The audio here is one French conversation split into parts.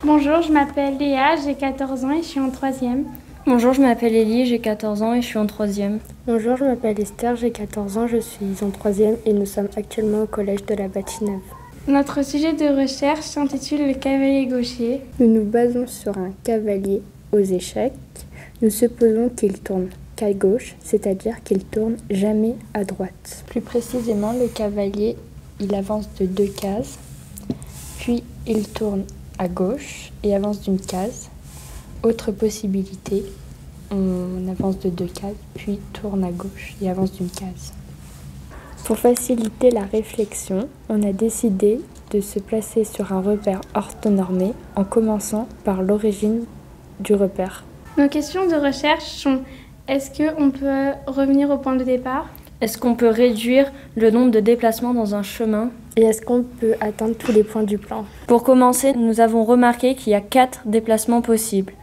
Bonjour, je m'appelle Léa, j'ai 14 ans et je suis en 3e. Bonjour, je m'appelle Élie, j'ai 14 ans et je suis en 3e. Bonjour, je m'appelle Esther, j'ai 14 ans, je suis en 3e et nous sommes actuellement au collège de la Bâtie-Neuve. Notre sujet de recherche s'intitule le cavalier gaucher. Nous nous basons sur un cavalier aux échecs. Nous supposons qu'il tourne qu'à gauche, c'est-à-dire qu'il tourne jamais à droite. Plus précisément, le cavalier, il avance de 2 cases, puis il tourne à gauche et avance d'une case. Autre possibilité, on avance de 2 cases, puis tourne à gauche et avance d'une case. Pour faciliter la réflexion, on a décidé de se placer sur un repère orthonormé en commençant par l'origine du repère. Nos questions de recherche sont: est-ce qu'on peut revenir au point de départ? Est-ce qu'on peut réduire le nombre de déplacements dans un chemin? Et est-ce qu'on peut atteindre tous les points du plan? Pour commencer, nous avons remarqué qu'il y a 4 déplacements possibles.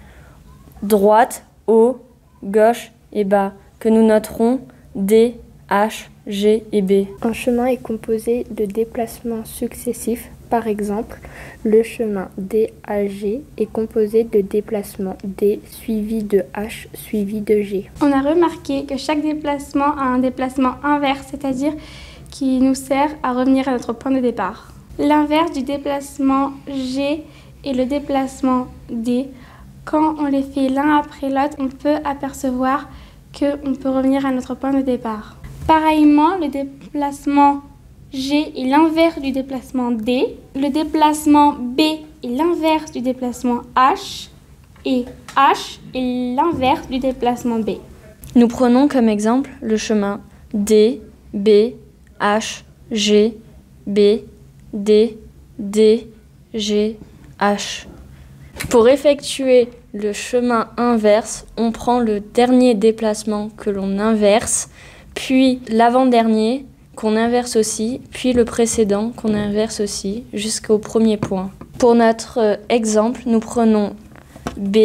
Droite, haut, gauche et bas, que nous noterons D, H, G et B. Un chemin est composé de déplacements successifs. Par exemple, le chemin DAG est composé de déplacements D suivi de H suivi de G. On a remarqué que chaque déplacement a un déplacement inverse, c'est-à-dire qui nous sert à revenir à notre point de départ. L'inverse du déplacement G est le déplacement D. Quand on les fait l'un après l'autre, on peut apercevoir qu'on peut revenir à notre point de départ. Pareillement, le déplacement G est l'inverse du déplacement D. Le déplacement B est l'inverse du déplacement H. Et H est l'inverse du déplacement B. Nous prenons comme exemple le chemin D, B, H, G, B, D, D, G, H. Pour effectuer le chemin inverse, on prend le dernier déplacement que l'on inverse, puis l'avant-dernier qu'on inverse aussi, puis le précédent qu'on inverse aussi, jusqu'au premier point. Pour notre exemple, nous prenons B,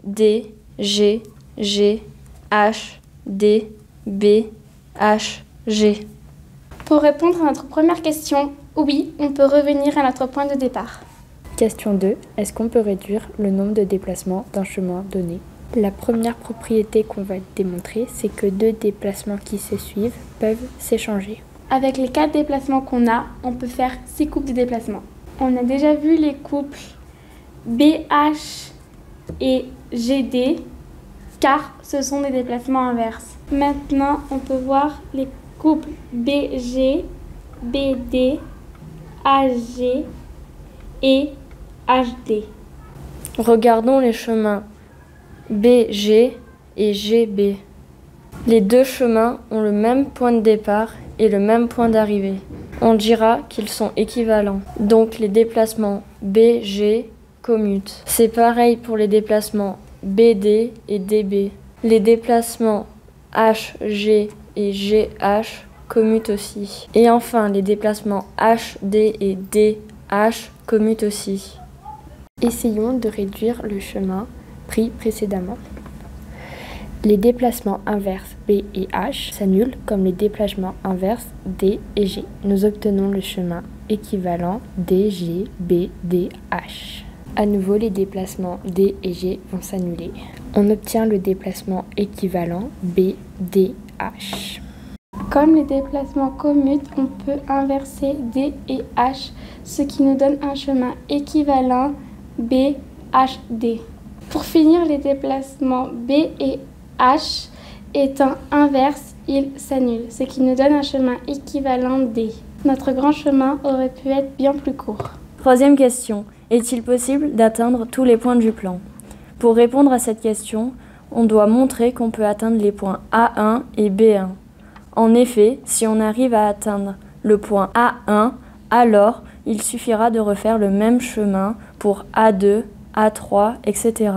D, G, G, H, D, B, H, G. Pour répondre à notre première question, oui, on peut revenir à notre point de départ. Question 2. Est-ce qu'on peut réduire le nombre de déplacements d'un chemin donné? La première propriété qu'on va démontrer, c'est que 2 déplacements qui se suivent peuvent s'échanger. Avec les 4 déplacements qu'on a, on peut faire 6 couples de déplacements. On a déjà vu les couples BH et GD, car ce sont des déplacements inverses. Maintenant, on peut voir les couples BG, BD, AG et HD. Regardons les chemins BG et GB. Les 2 chemins ont le même point de départ et le même point d'arrivée. On dira qu'ils sont équivalents. Donc les déplacements BG commutent. C'est pareil pour les déplacements BD et DB. Les déplacements HG et GH commutent aussi. Et enfin, les déplacements HD et DH commutent aussi. Essayons de réduire le chemin pris précédemment. Les déplacements inverses B et H s'annulent comme les déplacements inverses D et G. Nous obtenons le chemin équivalent DG, B, D, H. À nouveau, les déplacements D et G vont s'annuler. On obtient le déplacement équivalent B, D, H. Comme les déplacements commutent, on peut inverser D et H, ce qui nous donne un chemin équivalent B, H, D. Pour finir, les déplacements B et H étant inverses, ils s'annulent, ce qui nous donne un chemin équivalent D. Notre grand chemin aurait pu être bien plus court. 3e question. Est-il possible d'atteindre tous les points du plan? Pour répondre à cette question, on doit montrer qu'on peut atteindre les points A1 et B1. En effet, si on arrive à atteindre le point A1, alors il suffira de refaire le même chemin pour A2, A3, etc.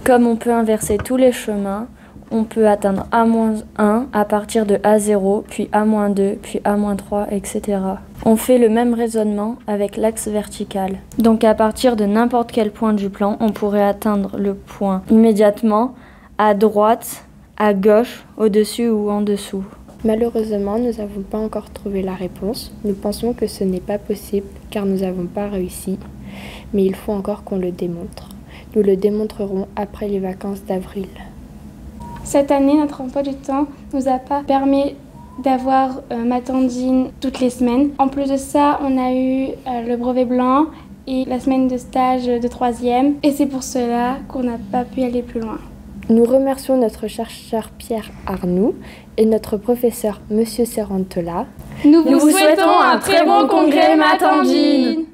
Comme on peut inverser tous les chemins, on peut atteindre A-1 à partir de A0, puis A-2, puis A-3, etc. On fait le même raisonnement avec l'axe vertical. Donc à partir de n'importe quel point du plan, on pourrait atteindre le point immédiatement à droite, à gauche, au-dessus ou en dessous. Malheureusement, nous n'avons pas encore trouvé la réponse. Nous pensons que ce n'est pas possible car nous n'avons pas réussi. mais il faut encore qu'on le démontre. Nous le démontrerons après les vacances d'avril. Cette année, notre emploi du temps nous a pas permis d'avoir Matandine toutes les semaines. En plus de ça, on a eu le brevet blanc et la semaine de stage de 3e. Et c'est pour cela qu'on n'a pas pu aller plus loin. Nous remercions notre chercheur Pierre Arnoux et notre professeur Monsieur Serrantola. Nous vous souhaitons un très bon congrès Matandine.